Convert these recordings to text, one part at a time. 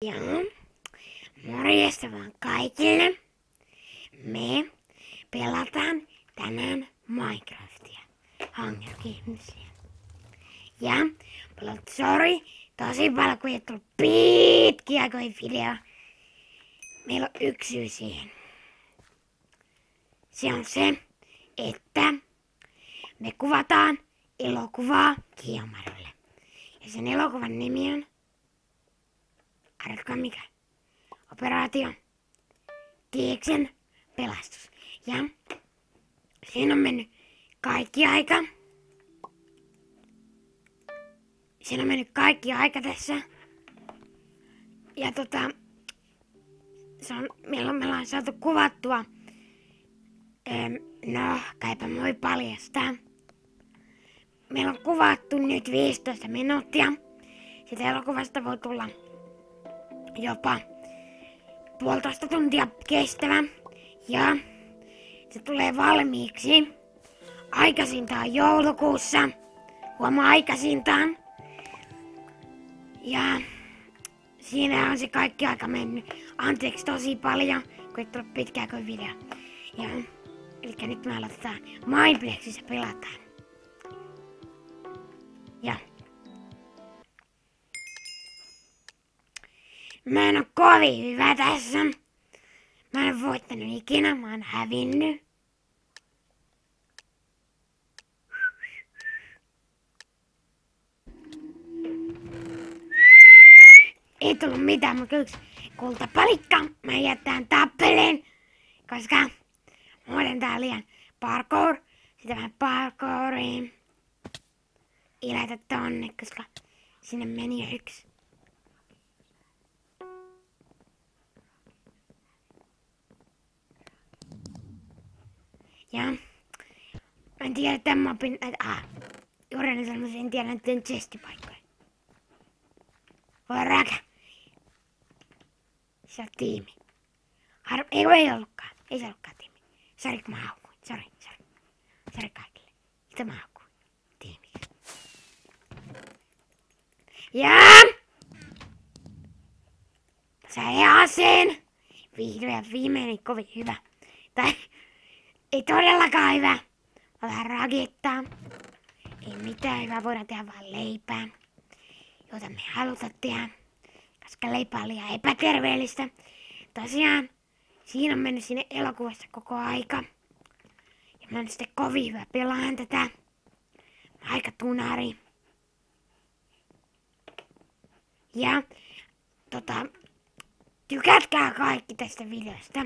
Joo, morjesta vaan kaikille. Me pelataan tänään Minecraftia Hunger Gamesia. Ja sorry, tosi paljon kun ei tullut pitkiä aikoja video. Meillä on yksi syy siihen. Se on se, että me kuvataan elokuvaa Kiemarolle. Ja sen elokuvan nimi on, arvatkaa mikä? Operaatio Tieksen pelastus. Ja siinä on mennyt kaikki aika. Siinä on mennyt kaikki aika tässä. Ja me ollaan saatu kuvattua. No, kaipa moi paljastaa. Meillä on kuvattu nyt 15 minuuttia. Sitä elokuvasta voi tulla jopa 1,5 tuntia kestävä. Ja se tulee valmiiksi aikaisintaan joulukuussa. Huomaa aikaisintaan. Ja siinä on se kaikki aika mennyt. Anteeksi tosi paljon, kun ei tullut pitkään kuin video. Ja elikkä nyt me aloitetaan. Mineplexissä pelataan. Ja mä en oo kovin hyvä tässä. Mä en oo voittanut ikinä, mä oon hävinnyt. Ei tullut mitään, mutta yksi kultapalikka. Mä jätän tappeleen, koska muuten tää on liian parkour. Sitten vähän parkouriin. Ei laita tonne, koska sinne meni yksi. Ja mä en tiedä tämän mapin näitä. Juuri ne semmosia, en tiedä näiden chestipaikkoja. Voi räkä. Se on tiimi. Ei ollutkaan. Ei se ollutkaan tiimi. Sori kun mä haukuin. Sori. Sori kaikille. Mitä mä haukuin? Tiimi. Ja sai aseen. Vihdoin ja viimeinen kovin hyvä. Tai ei todellakaan hyvä. Vähän ragettaa. Ei mitään hyvää, voidaan tehdä vaan leipää. Jota me haluta tehdä. Koska leipä on liian epäterveellistä. Tosiaan, siinä on mennyt sinne elokuvassa koko aika. Ja mä oon sitten kovin hyvä pelaan tätä. Mä aika tunari. Ja tykätkää kaikki tästä videosta.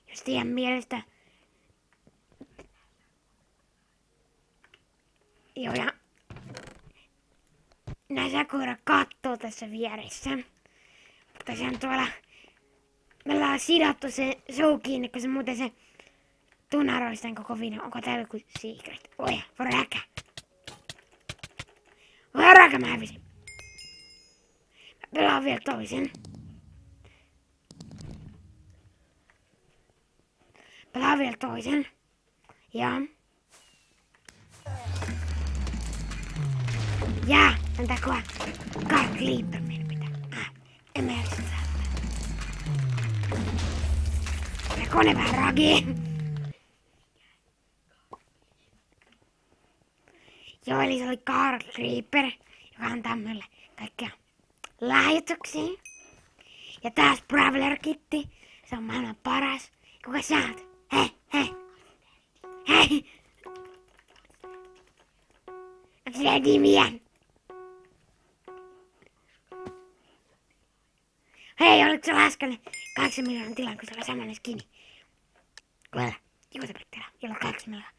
Jos teidän mielestä. Joo, ja Sakura kattoo tässä vieressä. Mutta se on tuolla. Me ollaan sidottu se suu kiinni, kun se muuten se tunaroi sen koko video. Onko täällä joku secret? Oja, voräkä. Voräkä mä hävisin. Mä pelaan vielä toisen. Pelaan vielä toisen. Ja antaa kuva. Clipper meidän pitää. En mä jaksa saada. Ja kone vähän ragii. Joo, eli se oli Carl Creeper, joka antaa meille kaikkia lahjoituksia. Ja taas Brawler Kitti. Se on maailman paras. Kuka sä oot? Hei! Onko sillä nimiä? Hei, oliko se laskenut 8 miljoonan tilan, kun se oli samainen skinni? Kuella, juutepättälä, jolla 8 miljoonaa.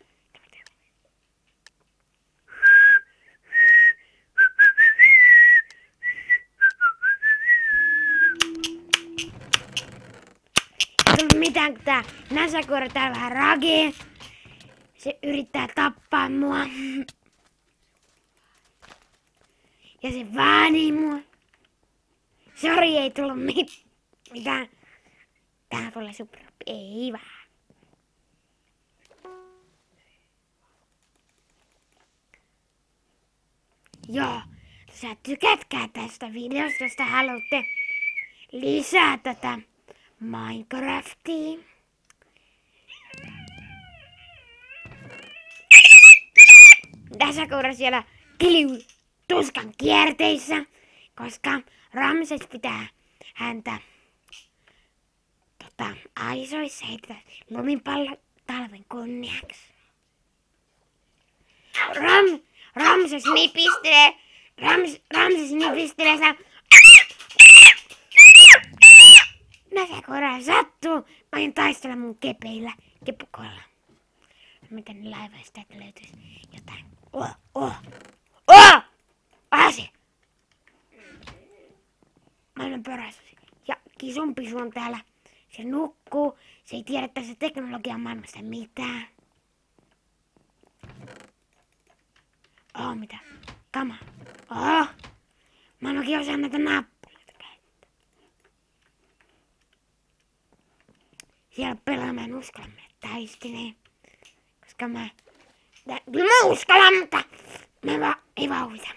Ei tullut mitään, kun tää Sakura täällä vähän ragee. Se yrittää tappaa mua. Ja se vaanii mua. Sori, ei tullut mitään. Tää tulee superoppi. Ei vaan. Joo, sä tykätkää tästä videosta, jos te haluatte lisää tätä Minecraftia. Tässä kohdassa siellä kiljuu tuskan kierteissä, koska Ramses pitää häntä aisoissa heitetään lumipallo talven kunniaksi. Ramses nipistelee sitä. Näitä kohdalla sattuu. Mä aion taistella mun kepukoilla. Miten ne laivaista, että löytyisi jotain. Ase! Maailman paras. Ja Kisumpisu on täällä. Se nukkuu. Se ei tiedä tässä teknologian maailmasta mitään. Mitä? Kama. Mä en oikein osaa näitä nappuloita käyttää. Siellä pelaa mä en uskalla mennä taisteleen. Koska kyllä mä uskallan, mutta mä ei vauhdita.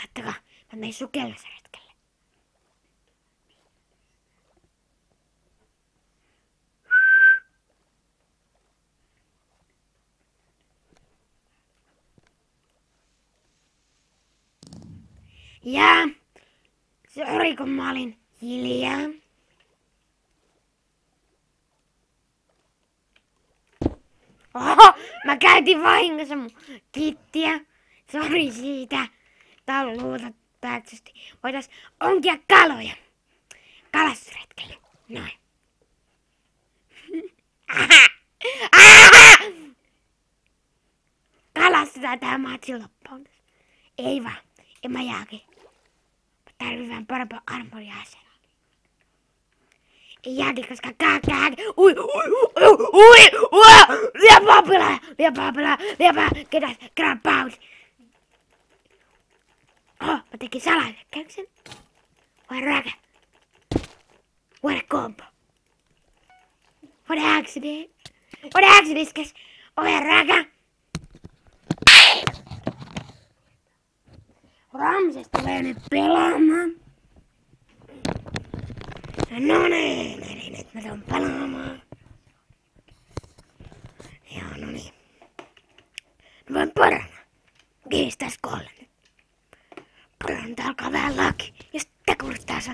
Kattokaa, mä menen sukellusretkelle. Ja sori kun mä olin hiljaa. Mä käytin vahingossa mun kittiä. Sori siitä. Tauluuta päätösti. Voitais onkia kaloja. Kalastusretkelle. Noin. Kalastetaan tää matsi loppuun. Ei vaan. En mä jääkin. Mä tarvitsen vähän parempaa armoria asenaa. Ei jääkin, koska kääkin. Liepaa, ketäs, grab out. Mä tekin salahyökkäyksen. What a combo. What an accident. Kes. Raga. Ramses tulee nyt pelaamaan. No niin, eli nyt mä tuun pelaamaan. Joo, no niin. Mä voin parana. Kiistäis kolle nyt. Parana alkaa vähän laki. Ja sitten kuulostaa se.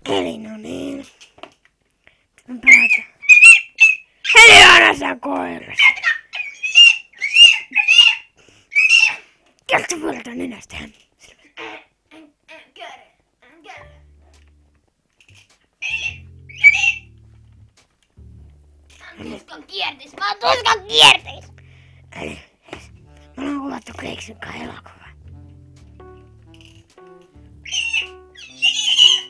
Eli no niin. Mä pelata. Eli aina sä koiras. Keltä vuodelta nenästä hän? Mä oon tuskan kierteis. Eli mä oon kuvattu Keiksin kanssa elokuva.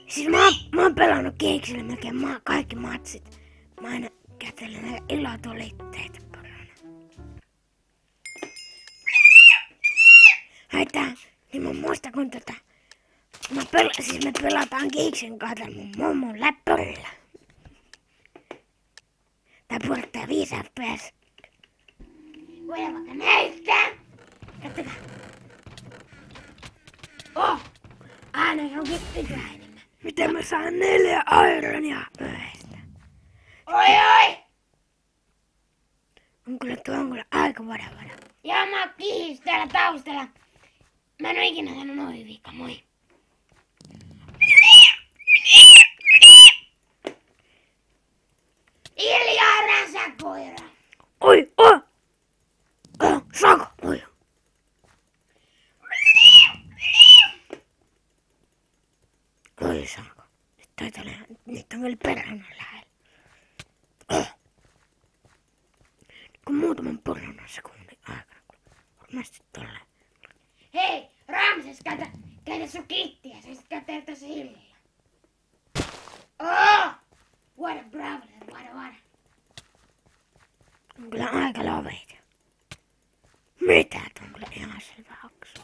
Siis mä oon pelannut Keiksillä melkein kaikki matsit. Mä aina kätelen ilotulitteita porona. Haittaa, niin mä muistan kun me pelataan Keiksin kanssa mun mummon läppärillä. Tää puolettaa 5 FPS. Voidaan vaikka näyttää. Katsokaa. Aina se on kittikäinen. Miten mä saan 4 ironia yhdestä? Oi! On kyllä aika vada. Ja mä oon kihis täällä taustalla. Mä en oo ikinä sanonut noin hyviikka, moi. Hiljaa räsäkoira. Oi! Saako? Oi. Oi saako. Nyt on kyllä perhana lähellä. Kun muutaman pornon sekunnin aikana, kun varmasti tolleen. Hei, Ramses, käytä sun kittiä, sä sit käyttää tässä hiljaa. What a problem, what. On kyllä aika loveita. Mitä? On kyllä ihan selvä aksu.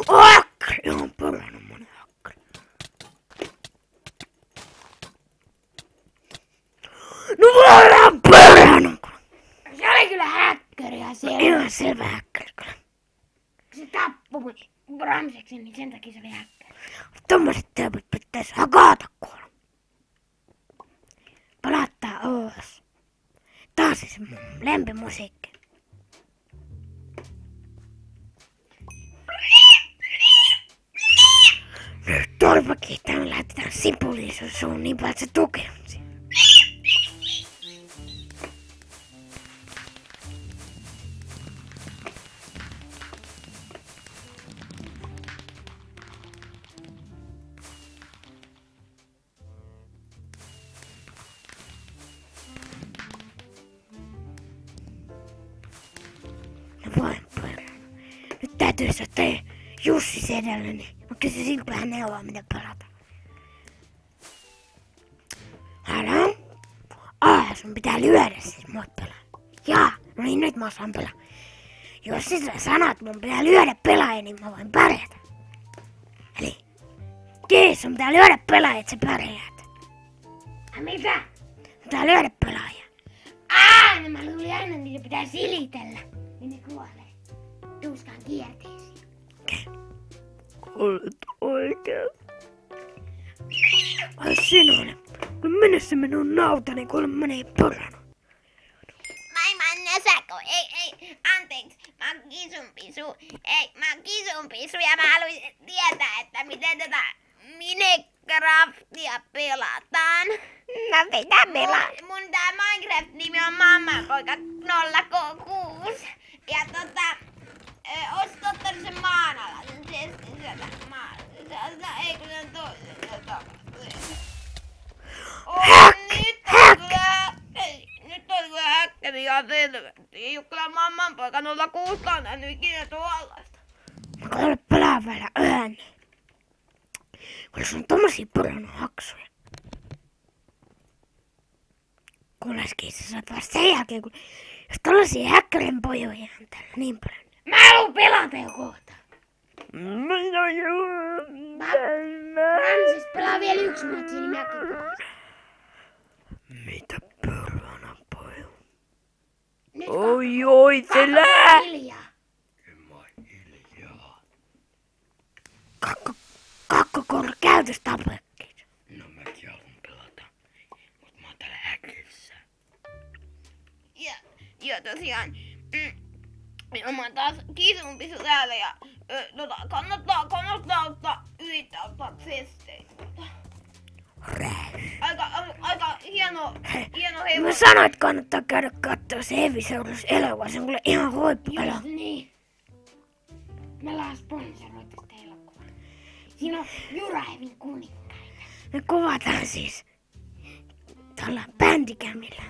Hakkari! Ihan perhanamoinen hakkari. No voidaan perhanamoinen! Se oli kyllä häkkäriä siellä. Ihan selvä häkkäri kyllä. Se tappui Ramseksen, niin sen takia se oli häkkäri. Tommoset tyypit pitäis hakata kuulla. Palattaa OS. Taas se mun lempimusiikki. Nyt torpa kiittää, me lähdetään sipuliin sun suun niin paljon, että se tukee siinä. No voin perään. Nyt täytyy soittaa Jussi sedälle, niin mä kysyn siltä vähän neuvoa, mitä pelata. Halo? Sun pitää lyödä siis mut pelaa. Jaa, no niin nyt mä osaan pelaa. Jos sä sanot, mun pitää lyödä pelaajia, niin mä voin pärjätä. Eli, sun pitää lyödä pelaajia, että sä pärjäät. Mitä? Pitää lyödä pelaajia. No mä luulin aina, että niitä pitää silitellä. Niin ne kuolee. Tuuskaan kierteisiin. Olet oikein. Ai sinulle. Kun mennessä minun nautani, kun menee porana. Maailman näsäkö? Ei, anteeksi. Mä oon kisunpisu. Mä oon kisunpisu ja mä haluaisin tietää, että miten tätä Minecraftia pelataan. No mitä pelaa? Mun tää Minecraft-nimi on Mammapoika 0K6. Ja oisit ottanut sen maanalaisen sieltä ei kun sen toisen nyt on kyllä häkkäri ihan selvästi. Ei oo kyllä Mammanpoika 06 nähnyt ikinä tuollaista. Mä kuule pelaa vielä yhden. Kuule sun tommosia poranohaksuja. Kuuleskin sä saat vasta sen jälkeen, kun jos tollasia häkkärin pojoja on täällä niin paljon. Mä haluun pelata jo kohta. Francis pelaa vielä yksi matsi, niin mäkin pelaan. Mitä perhana pojo? Oi, se lää! Hiljaa. Kakkokolla käytös tapekkeet. No mäkin haluun pelata, mut mä oon täällä häkissä. Ja tosiaan, mä oon taas kisunpisu täällä ja kannattaa yrittää ottaa testeitä. Aika hieno hevonen. Mä sanoin, että kannattaa käydä kattoo se Heavy-seurus-elokuva, se on kuule ihan huippuelokuva. Niin. Me ollaan sponsoroitu sitä elokuvaa. Siinä on Juraevin kuninkaita. Me kuvataan siis tuolla bändikämillä.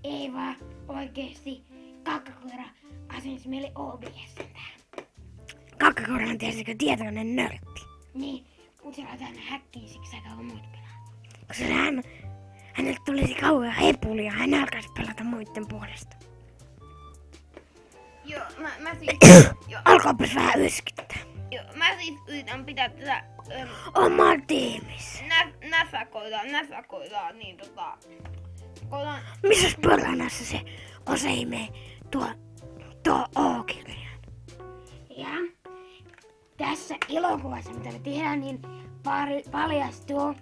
Ei vaan oikeesti Kakkakoira asensi meille OBS:n tähän. Kakkakoira on tietysti tietoinen nörtti. Niin, mut se on aina häkkiin, siksi aika muut pelaa. Koska hänelle tulisi kauhean hepuli ja hän alkaisi pelata muiden puolesta. Joo, mä siis... Alkaapas vähän yskittää. Joo, mä siis yritän pitää tätä... Oma tiimissä. Näsäkoillaan, niin Missäs Pörränässä se oseimee tuo O-kirjan? Ja tässä elokuvassa, mitä me tehdään, niin paljastuu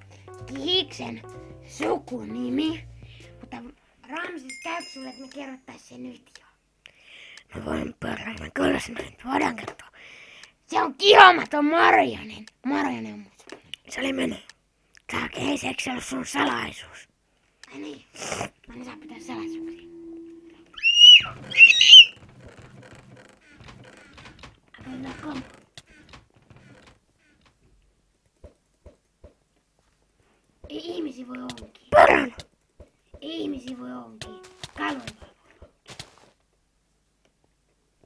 Kihiksen sukunimi. Mutta Ramses, käykö sulle, että me kerrottais sen nyt jo? No voin Pörränä, kyllä se nyt voidaan kertoa. Se on kihomaton Marjanen. Marjanen on mun sukunimi. Se oli mennyt. Ei se, eikö se ollut sun salaisuus? Ai niin, mä en saa pitää salaisuuksia. Katsotaanko? Ei ihmisiä voi onkin. Pörän! Ei ihmisiä voi onkin. Kaloja voi onkin.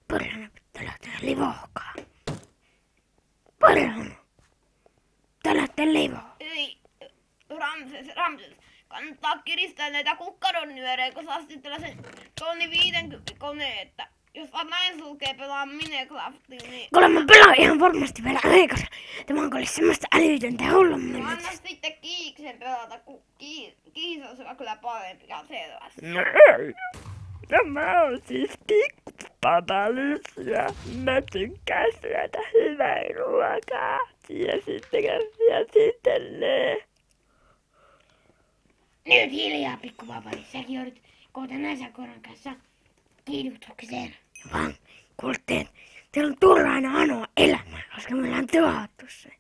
Pörän pitää lähteä livohkaan. Pörän! Pitää lähteä livohkaan. Ei, Ramses. Kannattaa kiristää näitä kukkaron nyörejä, kun saa sitten tällaisen 1 50 koneen, että Jos näin sulkee pelaa Minecraftia, niin... Kuule mä pelaan ihan varmasti vielä aikas. Tämä on kuule semmoista älytöntä hullunmyllystä. Anna sitten Kiiksen pelata, kun Kiis on sulla kyllä parempi ja selvästi. No ei. Tämä on siis Kikk-Patalys ja mä tykkään syödä hyvää ruokaa. Ja sitten ne. Nyt hiljaa, pikkuvapali. Säkin joudut kohta Näsäkoiran kanssa kiidutukseen. Vaan kuulette, teillä on turha aina anoa elämää, koska me ollaan tuhattu se.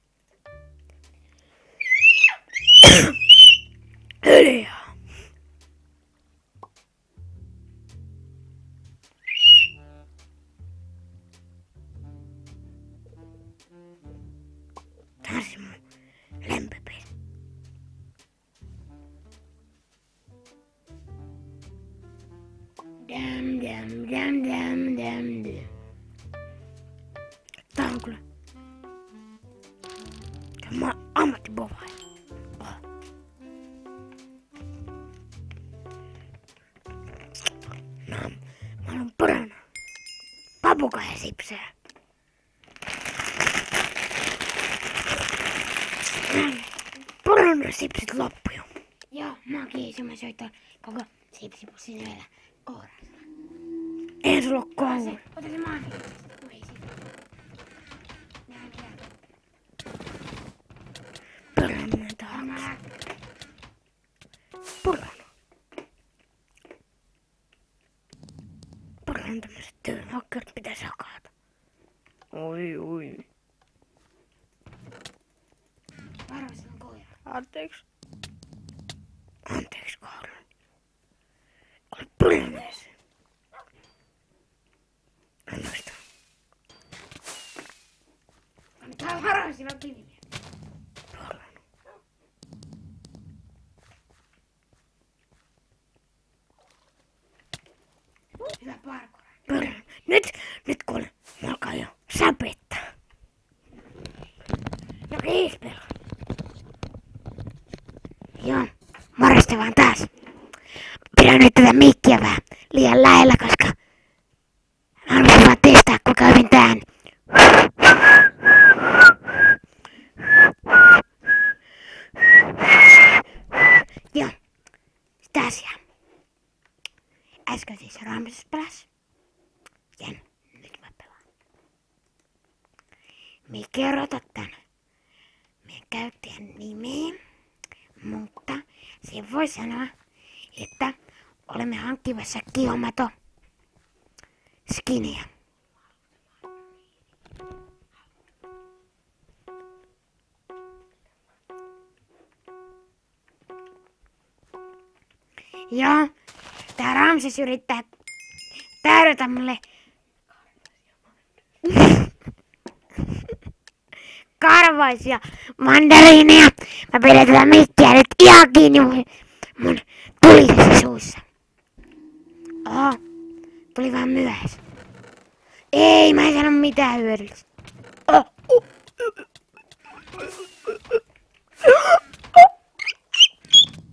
Hiljaa. Tää on se mun lempipeli. Dam. Tää on kyllä. Mä oon ammattibovaaja. No, mä haluan parana. Papukaija sipsää. Parana sipsit loppu jo. Joo, mäkin mä söin ton koko sipsipussin yhdellä kourassa. Ei sulla oo koura. Ota se maani. Parana taakse. Parana tämmöset työnhakkerit pitäis hakata. Oi. Varo, se on koira. Anteeksi, Karlo. Ole pylmäs. Annoista. Tää on harasilla kiviä. Hyvä parkour. Nyt kuule, mä alkaa jo säpettää. No kiispellä. Joo, morjesta vaan taas. Pidän nyt tätä mikkiä vähän liian lähellä, koska haluaisin vaan testaa, kuinka hyvin tää on. Joo, sitä asiaa. Äsken siis Ramses pelas. Ja nyt mä pelaan. Me kerrotaan tän meidän käyttäjän nimeä, mutta se voi sanoa, että olemme hankkimassa Kihomato skiniä. Joo, tää Ramses yrittää täydätä mulle karvaisia mandariineja. Mä pidän tätä mikkiä nyt ihan kiinni mun tulisessa suussa. Oho, tuli vähän myöhässä. Ei, mä en sano mitään hyödyllistä.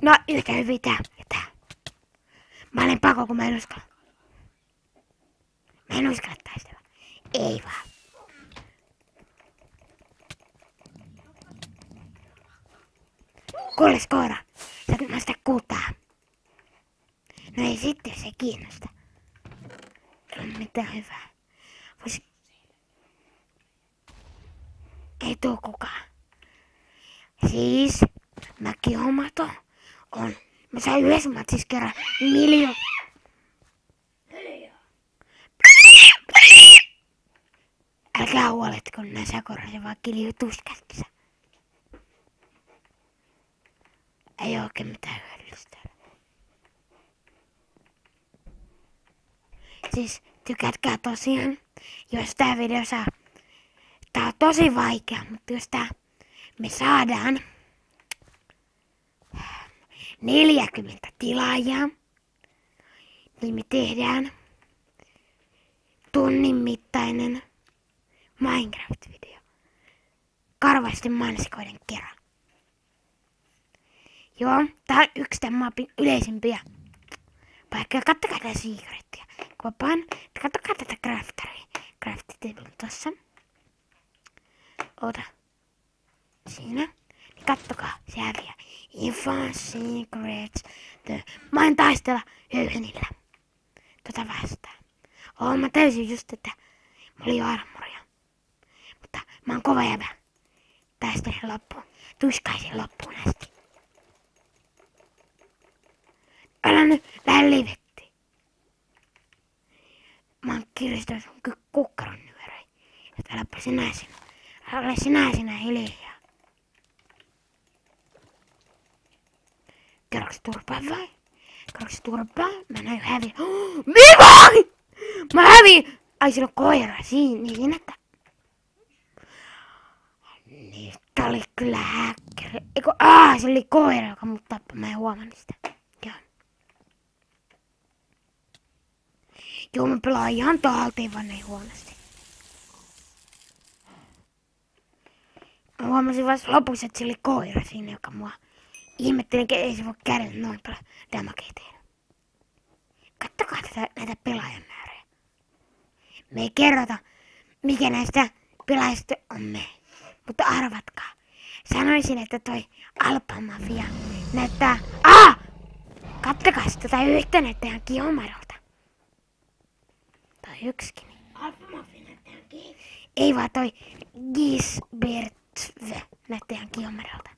No, yhtä hyvin tää ja tää. Mä olen pako, kun mä en uskalla. Mä en uskalla taistella. Ei vaan. Kuules koira, sä et mä sitä kutaa. No ei sitten, se kiinnosta. Ei ole mitään hyvää. Ei tuu kukaan. Siis, mä Kihomato on. Mä sain yhdessä matsis kerran miljoon. Älkää huoletko, kun Näsäkoira se vaan kiljuu tuskastinsa. Ei oikein mitään hyödyllistä. Siis tykätkää tosiaan, jos tää video saa. Tää on tosi vaikea, mutta jos me saadaan 40 tilaajaa, niin me tehdään tunnin mittainen Minecraft-video. Karvaisten mansikoiden kerran. Joo, tää on yksi tämän mapin yleisimpiä paikkoja. Kattokaa tää siikarettia. vapaan. Katsokaa tätä craftaria. Craftitable tossa. Oota. Siinä. Niin kattokaa, se häviää. Info secrets. Mä en taistella höyhenillä. Tota vastaan. Mä täysin just, että mä olin jo armoria. Mutta mä oon kova jäbä. Taistelen loppuun. Tuskaisin loppuun asti. Älä nyt lähde livettiin. Mä oon kiristänyt sun kukkaron nyöröi. Et äläpä sinä sinä. Älä sinä hiljaa. Kerroks turpaa vai? Kerroks turpaa? Mä näin häviä. Mikä? Mä häviin! Ai sillä on koira siinä että... Niin, tää oli kyllä häkkeri. Eiku, se oli koira, joka mut tappoi. Mä en huomannut sitä. Joo, mä pelaan ihan talteen vaan näin huonosti. Mä huomasin vasta lopussa, että se oli koira siinä, joka mua ihmettelin, että ei se voi käydä noin paljon damagea tehdä. Kattokaa näitä pelaajamääriä. Me ei kerrota, mikä näistä pelaajista on me. Mutta arvatkaa. Sanoisin, että toi Alpha-mafia näyttää... Kattokaa sitä yhtä näyttää ihan kiomarolta. Tai yksikin. Alpha-mafia näyttää ihan Ei vaan toi Gisbert näyttää ihan kiomarolta.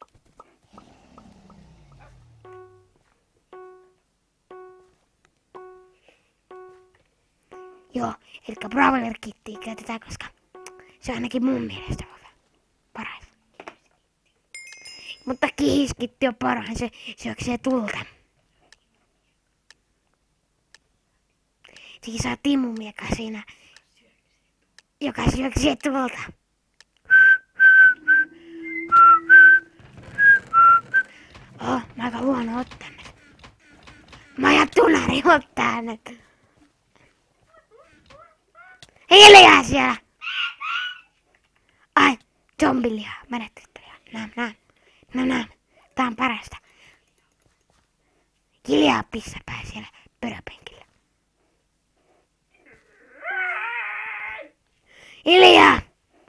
Joo, eli Brawler Kittiä käytetään, koska se on ainakin mun mielestä paras. Mutta Kihiskitti on paras, se syöksee tulta. Siinä saa Timumieka siinä, joka syöksee tulta. Mä aika huono ottaa näitä. Mä ajan tunari ottaa näitä. Hiljaa siellä! Ai, zombilia, menetyttäjä. Näin. Tää on parasta. Hiljaa pissapää siellä pöydäpenkillä. Hiljaa!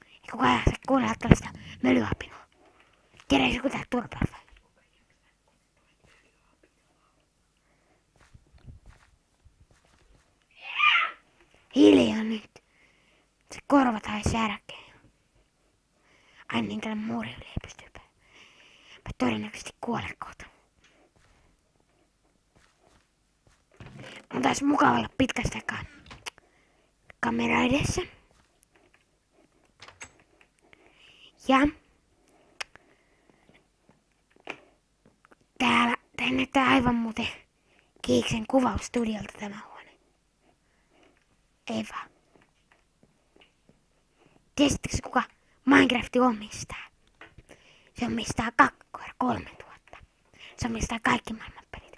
Ei kukaan saa kuunnella tällaista mölyapinoa. Tiedä, joku tää turpaa. Hiljaa nyt. Se korvataan särkeen. Ai niin, tällä muuri yli ei pysty päin. Mä todennäköisesti kuolen kohta. On taas mukava olla pitkästä kamera edessä. Ja tää näyttää aivan muuten Kiiksen kuvausstudiolta tämä huone. Ei vaan. Tiesittekö kuka Minecrafti omistaa? Se omistaa 3000. Se omistaa kaikki maailman pelit.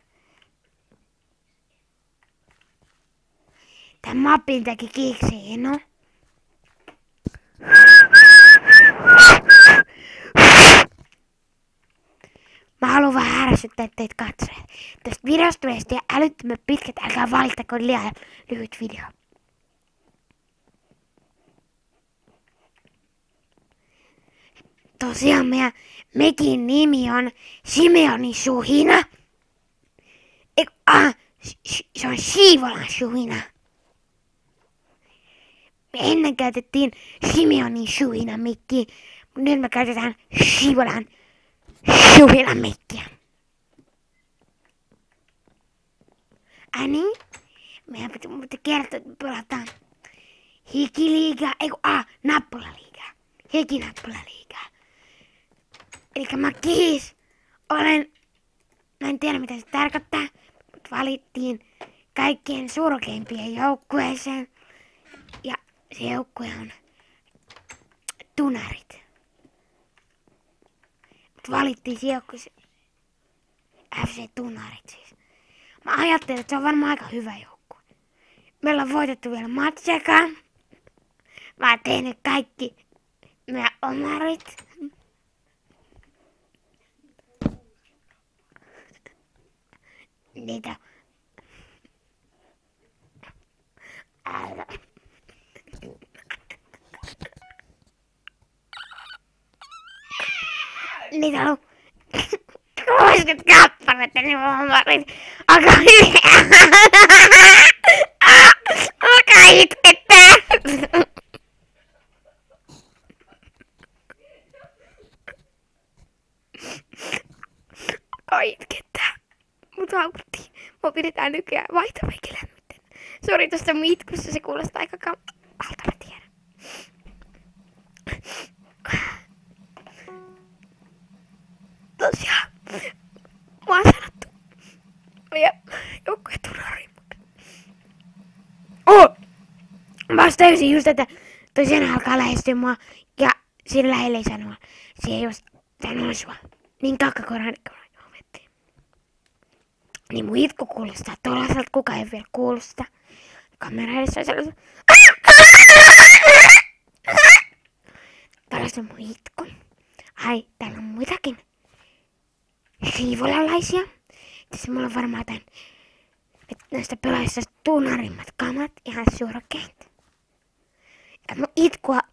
Tän mapin teki Kiiksi Eno. Mä haluan vähän härsyttää teitä katsojat. Tästä videosta tulee sitten älyttömän pitkät, älkää valittako liian lyhyt video. Tosiaan mekin nimi on Simeoni Suhina. Se on Siivolan Suhina. Me ennen käytettiin Simeoni Suhina mikki, mutta nyt me käytetään Siivolan Suhina mikkiä. Niin? Meidän pitää kertoa, että me pelataan hikiliigaa, nappulaliigaa. Hikinappulaliigaa. Elikkä mä en tiedä mitä se tarkoittaa, mutta valittiin kaikkien surkeimpien joukkueeseen. Ja se joukkue on Tunarit. Mut valittiin se joukkue FC Tunarit siis. Mä ajattelin, että se on varmaan aika hyvä joukkue. Meillä on voitettu vielä matsekaan. Mä oon tehnyt kaikki meidän omarit. Niitä. Älä. Niitä on 60 kappaletta, niin mä olin aika hyvä. Alkaa itkettää. Alkaa itkettää. Mut haukuttiin. Mua pidetään nykyään vaihtopenkillä nytten. Sori tosta mun itkussa, se kuulostaa aika kammalta, mä tiedän. Tosiaan, mua on sanottu meidän joukkuetunnariin. Mä oon täysin just, että toi sen alkaa lähestyä mua ja siinä lähellä ei sanoa. Se ei oo sanoo sua. Niin kakkakoran vettiin. Niin mun itku kuulostaa tollaiselta, kukaan ei vielä kuullut sitä. Kamera edessä on sellaisen. Tollaisen mun itku. Ai, täällä on muitakin siivolalaisia. Tässä mulla on varmaan jotain näistä pelaajista tunnarimmat kamat, ihan surkeet. Ja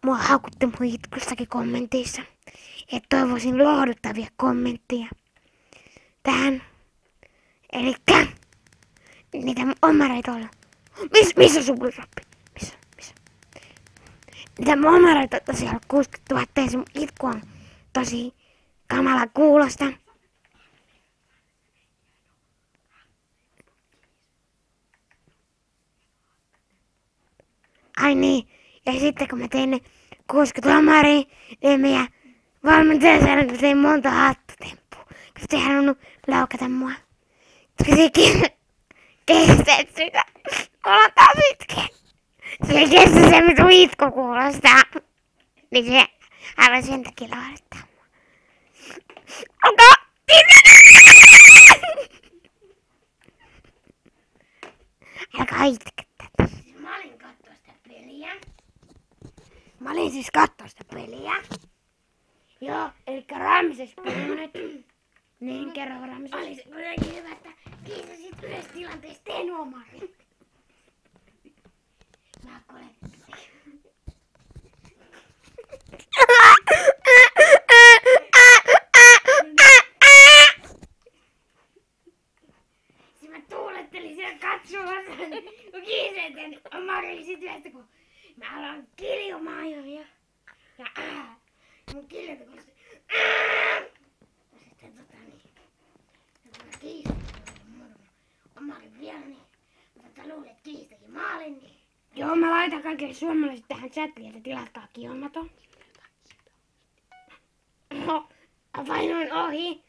mua haukutti mun itkustakin kommenteissa. Että toivoisin lohduttavia kommentteja tähän. Elikkä niitä mun omareita on. Missä sun bluesappi? Missä? Niitä mun omareita on tosiaan 60 000 ja se mun itku on tosi kamala kuulosta. Ai niin, ja sitten kun mä tein ne 60 omaria, niin meidän valmentaja sanoi, että mä tein monta hattutemppua. Kun te ei halunnut laukata mua. Se kestää sitä. Mulla taas itkeä. Se kestää se, mitä itku kuulostaa. Niin se haluaa sen takia laudattaa mua. Onko? Älkää itkettää. Mä olin kattoo sitä peliä. Mä olin siis kattoo sitä peliä. Joo, elikkä Ramses Pyynet. Niin, kerro Ramses. Oli se kuitenkin hyvä, että kiisasit yhdessä tilanteessa teen omarin. Mä kuulen. Siis mä tuulettelin siellä katsomassa, kun kiisasin omarin sit yhdessä, kun mä aloin kiljumaan jo. Ja mun kiljoita kuulosti. Sitten kiistakin omarin vielä, niin mutta luulen, että kiistakin maalin, niin. Joo, mä laitan kaikille suomalaisille tähän chatiin, että tilatkaa Kiomaton. Painoin ohi.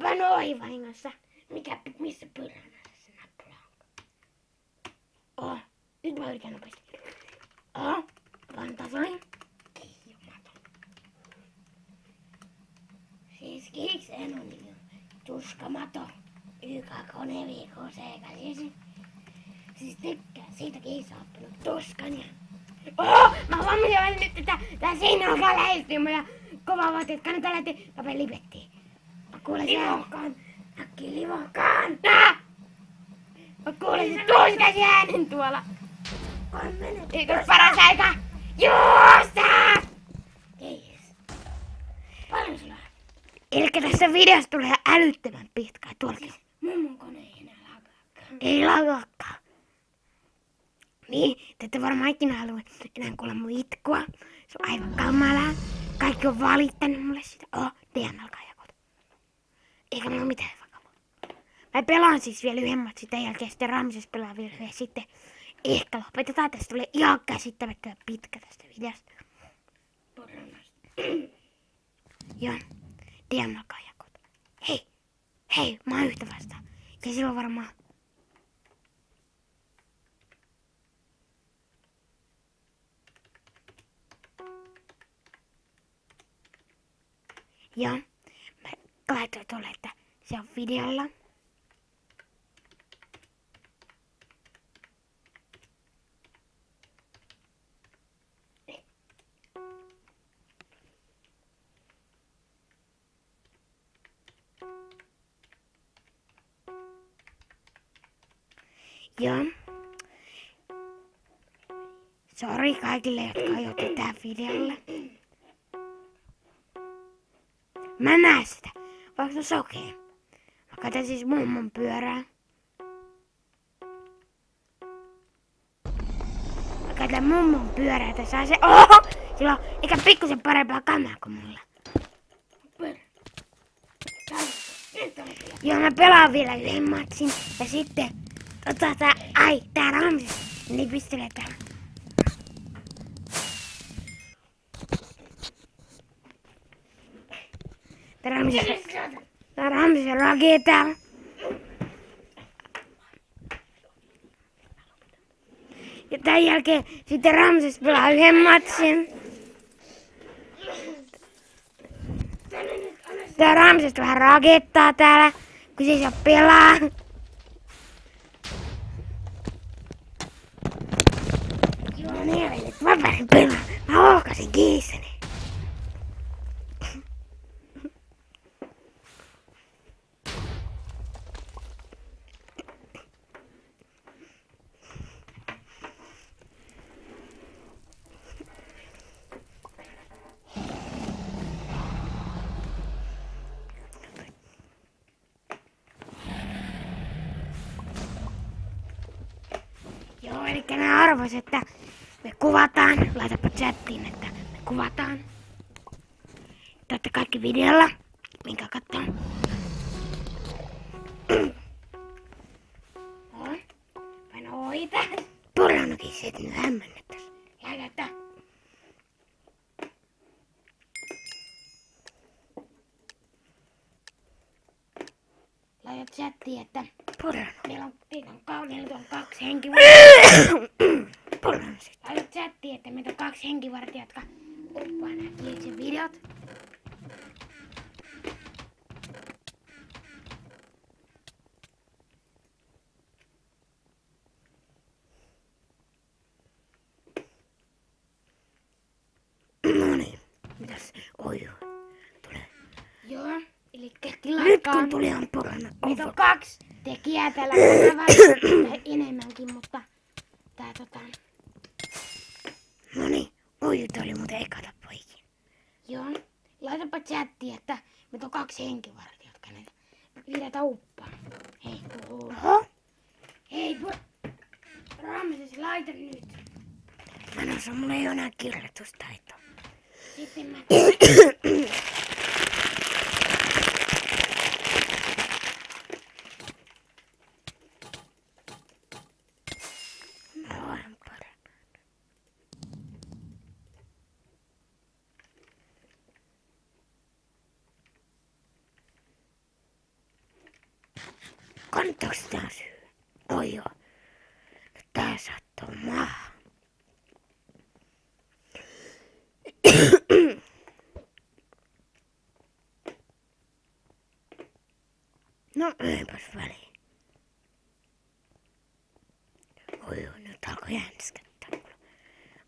Painoin ohi vahingossa. Missä pyöränä se nappula on? Nyt mä yritän nopeasti. Pantasoin. Kiomaton. Siis kiikseen on nimi. Tuskamato. YK-kone-VK-C-8. Siis tykkää siitä kiisa oppinut tuskan ja. Mä huomasin nyt, että tää seinä alkaa lähestyä ja kova vaatii, että kannattaa lähteä. Mä lipettiin. Mä kuulen livokkaan. Äkkiä livokkaan. Mä kuulen sen tuskas äänen tuolla. Yksi paras aika. Juosta! Kiis. Paljon sulla on? Elikkä tässä videossa tulee älyttömän pitkä. Tuollakin. Mummon kone ei enää lagaakaan. Ei lagaakaan. Niin, te ette varmaan ikinä halua enää kuulla mun itkua. Se on aivan kamalaa. Kaikki on valittanut mulle sitä. DM alkaa jakota. Eikä mulla mitään vakavaa. Mä pelaan siis vielä yhden matsin tämän jälkeen. Sitten Ramses pelaa vielä yhden. Sitten ehkä lopetetaan. Tästä tulee ihan käsittämättömän pitkä tästä videosta. Joo. DM alkaa jakota. Hei, mä oon yhtä vastaan. Ja silloin varmaan. Joo, mä laitoin tuolle, että se on videolla. Joo. Sori kaikille, jotka ajoitte tää videolle. Mä näen sitä. Vaikka se on sokea. Mä katson siis mummon pyörää. Mä katson mummon pyörää, että saa se... Oho! Sillä on eikä pikkusen parempaa kamaa kuin mulla. Joo, mä pelaan vielä yhden matsin. Ja sitten... Ai, tää Ramses. Niin pistelee täällä. Tää Ramses rakee täällä. Ja tän jälkeen sitten Ramses pelaa yhden matsin. Tää Ramses vähän rakettaa täällä, kun se saa pelaa. Joo, niin oli, että mä pääsin pelaa. Mä ohkasin kiissani. Joo, eli ne arvos, että me kuvataan. Laitapa chattiin, että me kuvataan. Te ootte kaikki videolla. Minkä kattoo. Paino ohita. Puranokin se, että nyt hämmennettäis. Laitetta. Laita chattiin, että meillä on kaksi henkivartijaa. Laita chattiin, että meitä on kaksi henkivartijaa, jotka uppaa nää Kielsen videot. Noniin. Mitäs? Oi. Tulee. Joo. Elikkä tilatkaa. Nyt kun tuli ampurana. Meitä on kaksi tekijää tällä kanavalla. Tai enemmänkin, mutta tää Noniin. Oi, tää oli muuten eka tappo ikinä. Joo. Laitapa chattiin, että meitä on kaksi henkivartijaa, jotka näitä videota uppaa. Hei. Oho. Hei, Ramses, laita nyt. Mä en osaa, mulla ei oo enää kirjoitustaitoa. Sitten mä... Kannattaako tää syy? Oi joo. Tää sattuu maahan. No eipäs väliin. Oi joo, nyt alkoi jänskättää.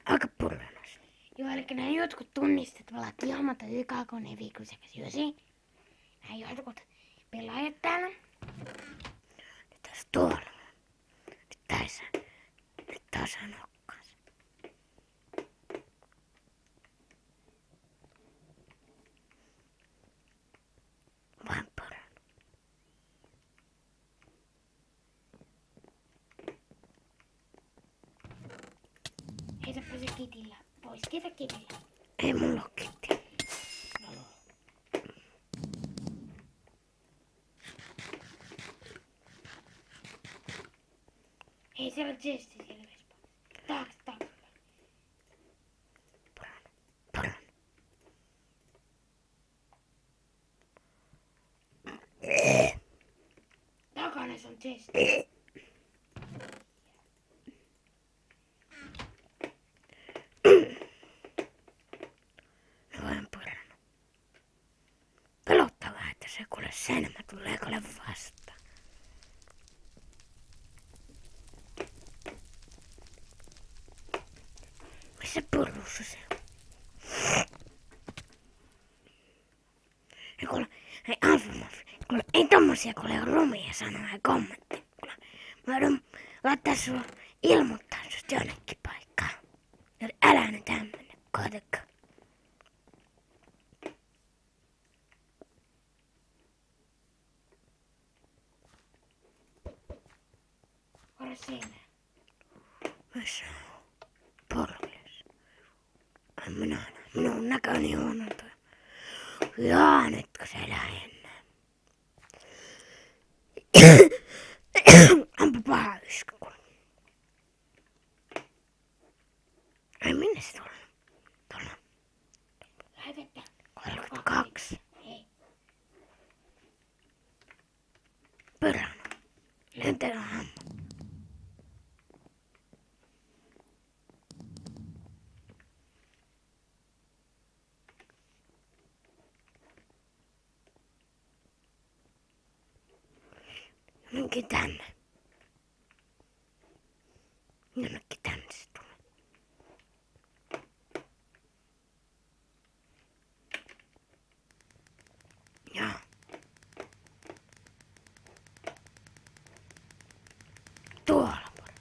Aika pullonas. Joo, eli nämä jotkut tunnistet valaa kiamata ykakoneen viikusekä syösi. Nämä jotkut pelaajat täällä. Nyt taas tuolla. Nyt taas on nokkaansa. Vaan poran. Heitäpä se kitillä pois. Ketä kitillä? Ei mulla oo kitti. Hei, siellä on Jesse siellä Vespa. Taakse. Poran. Takana se on Jesse. Pelottavaa, että se kuule seinämä tulee kuule vastaan. Missä purrussa se on? Ja kuule, hei Alfa-Mafia, kuule ei tommosia kuule rumia sanoa ja kommentteja. Kuule, mä joudun laittaa sulla ilmoittaa susta jonnekin paikkaan. Älä nyt hämmennä, katsokka. Ora siinä. Missä on? Polvissa. En minä näe. Minun näköni huonolta. Jaa, nytkö se lähennä? Onpa paha yskä. Ai minne se tuolla? Tuolla. Lähetettä. 32. Hei. Perhana. Lentelä hamma. Jonnekin tänne. Jonnekin tänne se tulee. Joo. Tuolla puolella.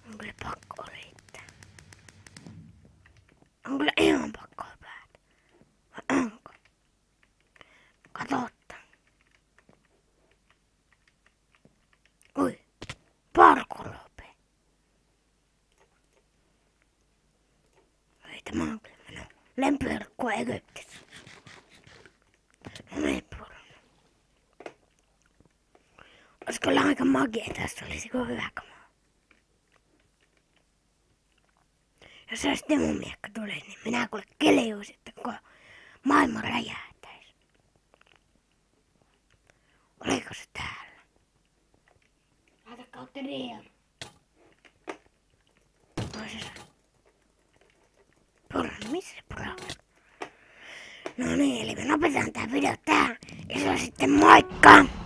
On kyllä pakko riittää. On kyllä ihan pakko päätä. Vai onko? Katsotaan. Ui, parkulope. Ei tämä on kyllä minun lempiherkku Egyptissä. No mene puolella. Olis kyllä aika magia, tässä olisiko hyvä kamaa. Jos se olisi mun miekka tulisi, niin minä kuule keljuisin, että koko maailma räjähtäisi. Oliko se täällä? Laita kautta riel. Ois se. Pura, missä se pura on? No niin, eli me lopetetaan tää video tähän. Ja se on sitten moikka!